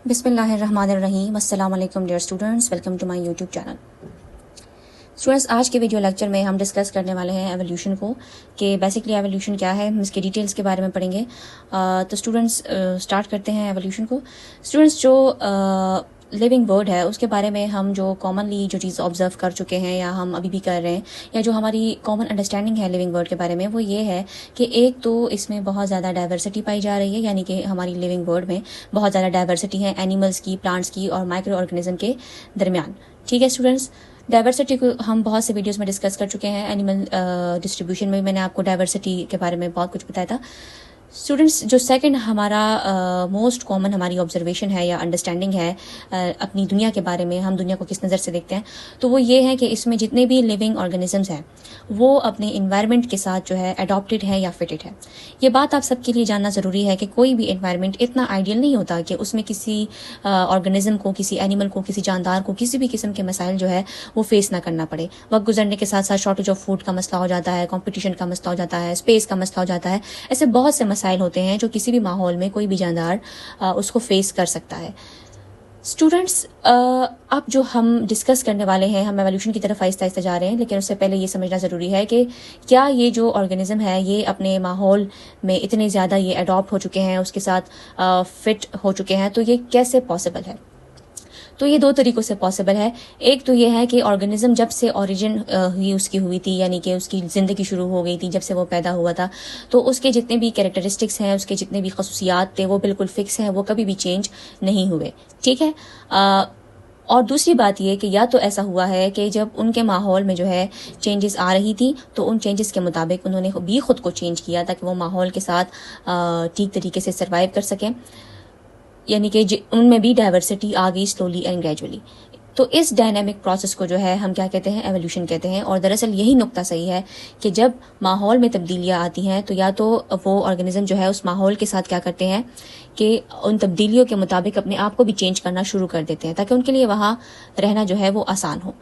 बिस्मिल्लाहिर्रहमानिर्रहीम। अस्सलाम वालेकुम dear students, welcome to my YouTube channel. Students, आज के वीडियो लेक्चर में हम डिस्कस करने वाले हैं एवोल्यूशन को, कि बेसिकली एवोल्यूशन क्या है, हम इसके डिटेल्स के बारे में पढ़ेंगे। तो स्टूडेंट्स स्टार्ट करते हैं एवोल्यूशन को। स्टूडेंट्स, जो लिविंग वर्ड है उसके बारे में हम जो कॉमनली जो चीज़ ऑब्जर्व कर चुके हैं या हम अभी भी कर रहे हैं, या जो हमारी कॉमन अंडरस्टैंडिंग है लिविंग वर्ड के बारे में, वो ये है कि एक तो इसमें बहुत ज़्यादा डाइवर्सिटी पाई जा रही है, यानी कि हमारी लिविंग वर्ड में बहुत ज़्यादा डाइवर्सिटी है एनिमल्स की, प्लांट्स की और माइक्रो ऑर्गेनिज्म के दरमियान। ठीक है स्टूडेंट्स, डाइवर्सिटी को हम बहुत से वीडियोस में डिस्कस कर चुके हैं। एनिमल डिस्ट्रीब्यूशन में मैंने आपको डाइवर्सिटी के बारे में बहुत कुछ बताया था। स्टूडेंट्स, जो सेकंड हमारा मोस्ट कॉमन हमारी ऑब्जर्वेशन है या अंडरस्टैंडिंग है अपनी दुनिया के बारे में, हम दुनिया को किस नज़र से देखते हैं, तो वो ये है कि इसमें जितने भी लिविंग ऑर्गेनिजम्स हैं वो अपने इन्वायरमेंट के साथ जो है अडॉप्टेड है या फिटेड है। ये बात आप सबके लिए जानना ज़रूरी है कि कोई भी इन्वायरमेंट इतना आइडियल नहीं होता कि उसमें किसी ऑर्गेनिज्म को, किसी एनिमल को, किसी जानदार को किसी भी किस्म के मसाइल जो है वो फेस ना करना पड़े। वक्त गुजरने के साथ साथ शॉर्टेज ऑफ फूड का मसला हो जाता है, कॉम्पिटिशन का मसला हो जाता है, स्पेस का मसला हो जाता है। ऐसे बहुत से मसाइल होते हैं जो किसी भी माहौल में कोई भी जानदार उसको फेस कर सकता है। स्टूडेंट्स, अब जो हम डिस्कस करने वाले हैं, हम एवोल्यूशन की तरफ आहिस्ता आहिस्ता जा रहे हैं, लेकिन उससे पहले ये समझना ज़रूरी है कि क्या ये जो ऑर्गेनिज्म है ये अपने माहौल में इतने ज़्यादा ये अडॉप्ट हो चुके हैं, उसके साथ फिट हो चुके हैं, तो ये कैसे पॉसिबल है। तो ये दो तरीकों से पॉसिबल है। एक तो ये है कि ऑर्गेनिज्म जब से ओरिजिन ही उसकी हुई थी, यानी कि उसकी ज़िंदगी शुरू हो गई थी, जब से वो पैदा हुआ था, तो उसके जितने भी कैरेक्टरिस्टिक्स हैं, उसके जितने भी खसूसियात थे, वो बिल्कुल फिक्स हैं, वो कभी भी चेंज नहीं हुए। ठीक है। और दूसरी बात ये कि या तो ऐसा हुआ है कि जब उनके माहौल में जो है चेंजेस आ रही थी, तो उन चेंजेस के मुताबिक उन्होंने भी खुद को चेंज किया ताकि वो माहौल के साथ ठीक तरीके से सर्वाइव कर सकें, यानी कि उनमें भी डाइवर्सिटी आ गई स्लोली एंड ग्रेजुअली। तो इस डायनामिक प्रोसेस को जो है हम क्या कहते हैं, एवोल्यूशन कहते हैं। और दरअसल यही नुक्ता सही है कि जब माहौल में तब्दीलियां आती हैं तो या तो वो ऑर्गेनिज्म जो है उस माहौल के साथ क्या करते हैं कि उन तब्दीलियों के मुताबिक अपने आप को भी चेंज करना शुरू कर देते हैं ताकि उनके लिए वहाँ रहना जो है वो आसान हो।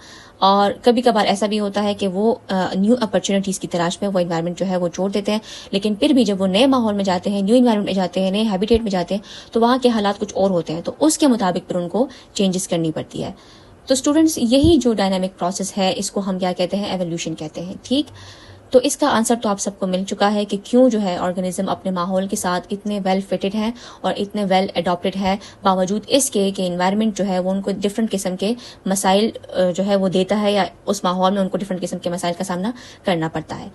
और कभी कभार ऐसा भी होता है कि वो न्यू अपॉर्चुनिटीज़ की तलाश में वो इन्वायरमेंट जो है वो छोड़ देते हैं, लेकिन फिर भी जब वो नए माहौल में जाते हैं, न्यू इन्वायरमेंट में जाते हैं, नए हैबिटेट में जाते हैं, तो वहाँ के हालात कुछ और होते हैं, तो उसके मुताबिक फिर उनको चेंजेस करनी पड़ती है। तो स्टूडेंट्स, यही जो डायनामिक प्रोसेस है इसको हम क्या कहते हैं, एवोल्यूशन कहते हैं। ठीक, तो इसका आंसर तो आप सबको मिल चुका है कि क्यों जो है ऑर्गेनिज्म अपने माहौल के साथ इतने वेल फिटेड हैं और इतने वेल अडॉप्टेड है, बावजूद इसके कि एनवायरनमेंट जो है वो उनको डिफरेंट किस्म के मसाइल जो है वो देता है, या उस माहौल में उनको डिफरेंट किस्म के मसाइल का सामना करना पड़ता है।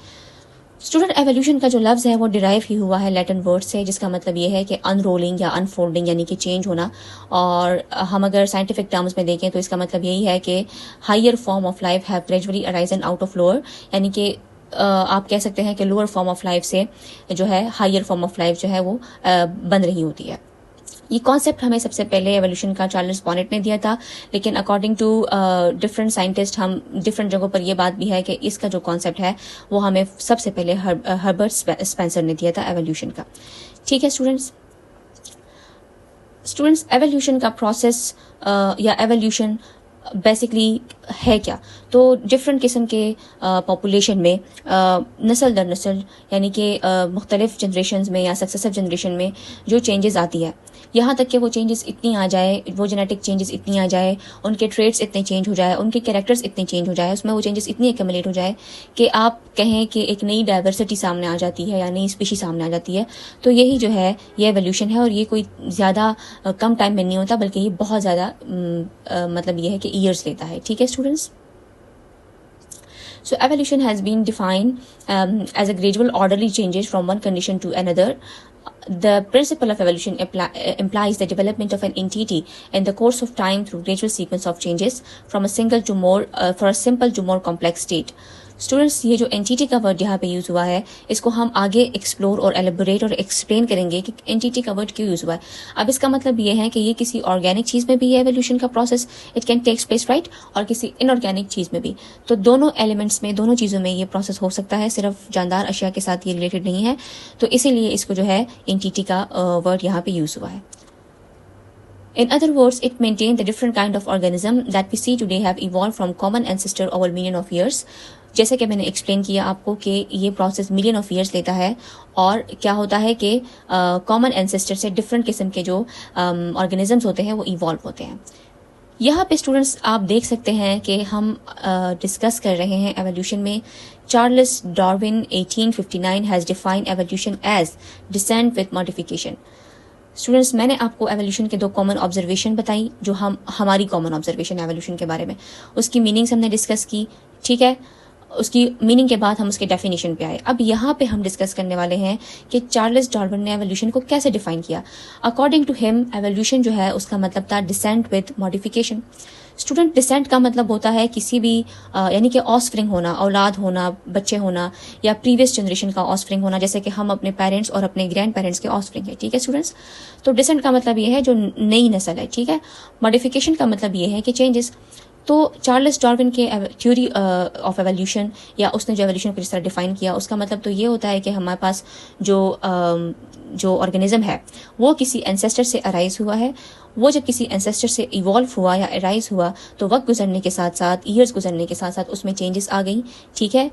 स्टूडेंट, एवोल्यूशन का जो लफ्ज़ है वो डिराइव ही हुआ है लैटिन वर्ड से, जिसका मतलब ये है कि अनरोलिंग या अनफोल्डिंग, यानी कि चेंज होना। और हम अगर साइंटिफिक टर्म्स में देखें तो इसका मतलब यही है कि higher form of life have gradually arisen out of lower, यानी कि आप कह सकते हैं कि लोअर फॉर्म ऑफ लाइफ से जो है हायर फॉर्म ऑफ लाइफ जो है वो बन रही होती है। ये कॉन्सेप्ट हमें सबसे पहले एवोल्यूशन का चार्ल्स बॉनेट ने दिया था, लेकिन अकॉर्डिंग टू डिफरेंट साइंटिस्ट हम डिफरेंट जगहों पर यह बात भी है कि इसका जो कॉन्सेप्ट है वो हमें सबसे पहले हर्बर्ट स्पेंसर ने दिया था एवोल्यूशन का। ठीक है स्टूडेंट्स, एवोल्यूशन का प्रोसेस या एवोल्यूशन बेसिकली है क्या। तो डिफरेंट किस्म के पॉपुलेशन में नस्ल दर नस्ल, यानी कि मुख्तलिफ जनरेशन्स में या सक्सेसिव जनरेशन में जो चेंजेस आती है, यहाँ तक कि वो चेंजेस इतनी आ जाए, वो जेनेटिक चेंजेस इतनी आ जाए, उनके ट्रेड्स इतने चेंज हो जाए, उनके कैरेक्टर्स इतने चेंज हो जाए, उसमें वो चेंजेस इतनी एक्यूमुलेट हो जाए कि आप कहें कि एक नई डाइवर्सिटी सामने आ जाती है या नई स्पीशी सामने आ जाती है। तो यही जो है ये एवोल्यूशन है, और ये कोई ज़्यादा कम टाइम में नहीं होता, बल्कि ये बहुत ज़्यादा मतलब ये है कि ईयर्स लेता है। ठीक है students, so evolution has been defined as a gradual orderly changes from one condition to another. The principle of evolution implies the development of an entity in the course of time through gradual sequence of changes from a single to more for a simple to more complex state. Students, ये जो entity का word यहाँ पे use हुआ है इसको हम आगे एक्सप्लोर और एलिबोरेट और एक्सप्लेन करेंगे कि एंटिटी का वर्ड क्यों यूज़ हुआ है। अब इसका मतलब ये है कि ये किसी ऑर्गेनिक चीज़ में भी है एवोल्यूशन का process, it can takes place right, और किसी इनऑर्गेनिक चीज़ में भी। तो दोनों एलिमेंट्स में, दोनों चीज़ों में ये प्रोसेस हो सकता है, सिर्फ जानदार अशिया के साथ ये रिलेटेड नहीं है। तो इसीलिए इसको जो है एंटिटी का वर्ड यहाँ पे यूज़ हुआ है। In other words, it maintained the different kind of organism that we see today have evolved from common ancestor over million of years. जैसे कि मैंने एक्सप्लेन किया आपको कि ये प्रोसेस मिलियन ऑफ ईयर्स लेता है और क्या होता है कि कॉमन एंसेस्टर से डिफरेंट किस्म के जो ऑर्गेनिजम्स होते हैं वो इवॉल्व होते हैं। यहाँ पे स्टूडेंट्स आप देख सकते हैं कि हम डिस्कस कर रहे हैं एवोल्यूशन में। Charles Darwin 1859 has defined evolution as descent with modification. Students, मैंने आपको एवोल्यूशन के 2 कॉमन ऑब्जर्वेशन बताई, जो हमारी कॉमन ऑब्जर्वेशन एवोल्यूशन के बारे में, उसकी मीनिंग्स हमने डिस्कस की। ठीक है, उसकी मीनिंग के बाद हम उसके डेफिनेशन पे आए। अब यहाँ पे हम डिस्कस करने वाले हैं कि चार्ल्स डार्विन ने एवोल्यूशन को कैसे डिफाइन किया। अकॉर्डिंग टू हिम एवोल्यूशन जो है उसका मतलब था descent with modification. Student, descent का मतलब होता है किसी भी यानी कि ऑस्प्रिंग होना, औलाद होना, बच्चे होना, या प्रीवियस जनरेशन का ऑस्प्रिंग होना, जैसे कि हम अपने पेरेंट्स और अपने ग्रैंड पेरेंट्स के ऑस्प्रिंग है। ठीक है स्टूडेंट्स, तो डिसेंट का मतलब ये है जो नई नस्ल है। ठीक है, मॉडिफिकेशन का मतलब ये है कि चेंजेस। तो चार्ल्स डार्विन के थ्योरी ऑफ एवोल्यूशन, या उसने जो एवोल्यूशन को जिस तरह डिफाइन किया, उसका मतलब तो ये होता है कि हमारे पास जो ऑर्गेनिज्म है वो किसी एंसेस्टर से अराइज हुआ है। वो जब किसी एंसेस्टर से इवॉल्व हुआ या अराइज हुआ तो वक्त गुजरने के साथ साथ, ईयर्स गुजरने के साथ साथ उसमें चेंजेस आ गई। ठीक है,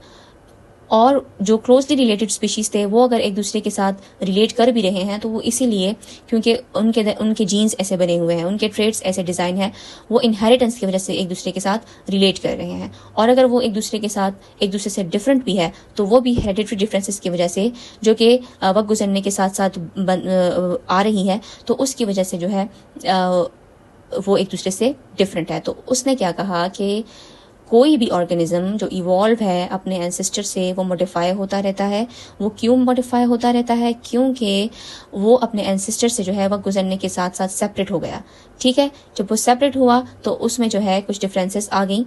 और जो क्लोजली रिलेटेड स्पीशीज थे वो अगर एक दूसरे के साथ रिलेट कर भी रहे हैं तो वो इसीलिए क्योंकि उनके जीन्स ऐसे बने हुए हैं, उनके ट्रेड्स ऐसे डिज़ाइन है, वो इनहेरिटेंस की वजह से एक दूसरे के साथ रिलेट कर रहे हैं। और अगर वो एक दूसरे से डिफरेंट भी है तो वो भी हेरिडिटरी डिफरेंसेस की वजह से, जो कि वक्त गुजरने के साथ साथ आ रही है, तो उसकी वजह से जो है वो एक दूसरे से डिफरेंट है। तो उसने क्या कहा कि कोई भी ऑर्गेनिज्म जो इवॉल्व है अपने एंसेस्टर से वो मॉडिफाई होता रहता है। वो क्यों मॉडिफाई होता रहता है? क्योंकि वो अपने एंसेस्टर से जो है वक्त गुजरने के साथ साथ सेपरेट हो गया। ठीक है, जब वो सेपरेट हुआ तो उसमें जो है कुछ डिफरेंसेस आ गई।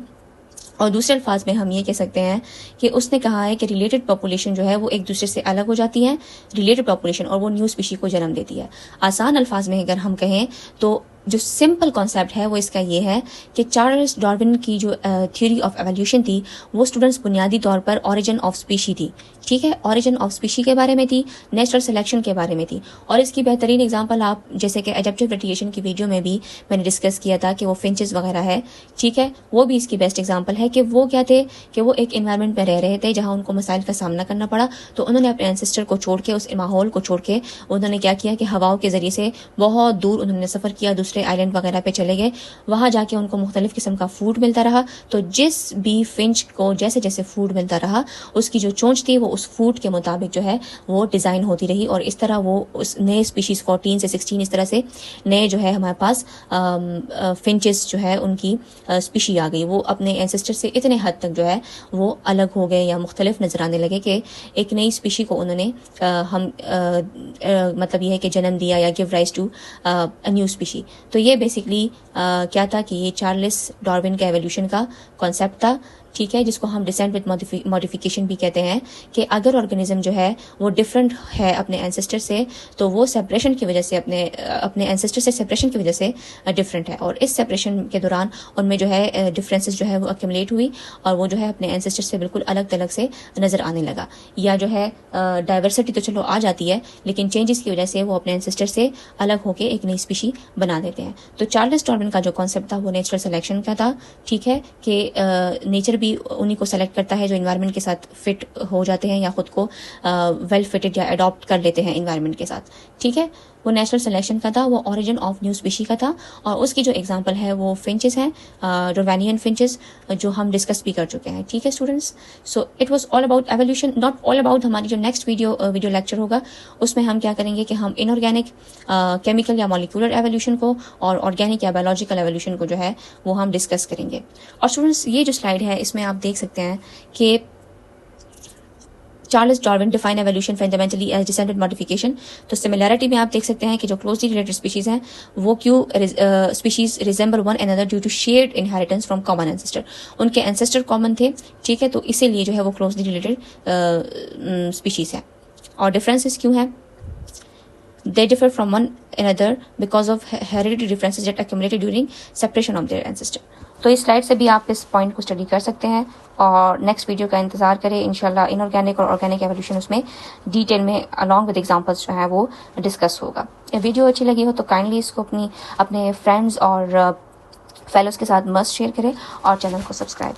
और दूसरे अल्फाज में हम ये कह सकते हैं कि उसने कहा है कि रिलेटेड पॉपुलेशन जो है वो एक दूसरे से अलग हो जाती है, रिलेटेड पॉपुलेशन, और वो न्यू स्पीशी को जन्म देती है। आसान अल्फाज में अगर हम कहें तो जो सिंपल कॉन्सेप्ट है वो इसका ये है कि चार्ल्स डार्विन की जो थ्योरी ऑफ एवोल्यूशन थी वो स्टूडेंट्स बुनियादी तौर पर ओरिजिन ऑफ स्पीशी थी। ठीक है, ओरिजिन ऑफ स्पीशी के बारे में थी, नेचुरल सिलेक्शन के बारे में थी। और इसकी बेहतरीन एग्जांपल आप जैसे कि एडैप्टिव रेडिएशन की वीडियो में भी मैंने डिस्कस किया था कि वो फिंचेस वगैरह है। ठीक है, वो भी इसकी बेस्ट एग्जांपल है कि वो क्या थे कि वो एक इन्वायरमेंट में रह रहे थे जहाँ उनको मसाइल का सामना करना पड़ा, तो उन्होंने अपने एंसेस्टर को छोड़ के, उस माहौल को छोड़ के उन्होंने क्या किया कि हवाओं के जरिए से बहुत दूर उन्होंने सफर किया, दूसरे आइलैंड वगैरह पे चले गए। वहां जाके उनको मुख्तलिफ किस्म का फूड मिलता रहा। तो जिस भी फिंच को जैसे जैसे फूड मिलता रहा उसकी जो चोंच थी वो उस फूड के मुताबिक जो है वो डिजाइन होती रही, और इस तरह वो उस नए स्पीशीज 14 से 16 इस तरह से नए जो है हमारे पास फिंचेस जो है उनकी स्पीशी आ गई। वो अपने एंसेस्टर से इतने हद तक जो है वो अलग हो गए या मुख्तलिफ नजर आने लगे कि एक नई स्पीशी को उन्होंने मतलब ये है कि जन्म दिया या give rise to a new species. तो ये बेसिकली क्या था कि ये चार्ल्स डार्विन का एवोल्यूशन का कॉन्सेप्ट था। ठीक है, जिसको हम डिसेंट विद मॉडिफिकेशन भी कहते हैं कि अगर ऑर्गेनिज्म जो है वो डिफरेंट है अपने एंसेस्टर से तो वो सेपरेशन की वजह से अपने एंसेस्टर से सेपरेशन की वजह से डिफरेंट है, और इस सेपरेशन के दौरान उनमें जो है डिफरेंसेस जो है वो अक्यूमुलेट हुई और वो जो है अपने एंसेस्टर से बिल्कुल अलग थलग से नजर आने लगा। या जो है डाइवर्सिटी तो चलो आ जाती है लेकिन चेंजेस की वजह से वो अपने एंसेस्टर से अलग होकर एक नई स्पीशी बना देते हैं। तो चार्ल्स डार्विन का जो कॉन्सेप्ट था वो नेचुरल सिलेक्शन का था। ठीक है, कि नेचर भी उन्हीं को सेलेक्ट करता है जो एनवायरनमेंट के साथ फिट हो जाते हैं या खुद को वेल फिटेड या अडॉप्ट कर लेते हैं एनवायरनमेंट के साथ। ठीक है, वो नेचुरल सिलेक्शन का था, वो ओरिजिन ऑफ न्यू स्पीशी का था, और उसकी जो एग्जांपल है वो फिंचेस हैं, रोवेनियन फिंचेस, जो हम डिस्कस भी कर चुके हैं। ठीक है students, so it was all about evolution, not all about. हमारी जो नेक्स्ट वीडियो लेक्चर होगा उसमें हम क्या करेंगे कि हम इनऑर्गेनिक केमिकल या मॉलिक्यूलर एवोल्यूशन को और ऑर्गेनिक या बायोलॉजिकल एवोल्यूशन को जो है वो हम डिस्कस करेंगे। और स्टूडेंट्स, ये जो स्लाइड है इसमें आप देख सकते हैं कि Charles Darwin define evolution fundamentally as descent with modification. तो सिमिलैरिटी में आप देख सकते हैं कि जो क्लोजली रिलेटेड स्पीशीज हैं वो क्यों species resemble one another due to shared inheritance from common ancestor. उनके एंसेस्टर कॉमन थे। ठीक है, तो इसीलिए जो है वो क्लोजली रिलेटेड स्पीशीज है। और डिफरेंसेस क्यों है? They differ from one another because of hereditary differences that accumulated during separation of their ancestor. तो इस स्लाइड से भी आप इस पॉइंट को स्टडी कर सकते हैं और नेक्स्ट वीडियो का इंतजार करें। इंशाल्लाह इनऑर्गेनिक और ऑर्गेनिक एवोल्यूशन उसमें डिटेल में अलॉन्ग विद एग्जांपल्स जो है वो डिस्कस होगा। ये वीडियो अच्छी लगी हो तो काइंडली इसको अपने फ्रेंड्स और फेलोज के साथ मस्ट शेयर करें और चैनल को सब्सक्राइब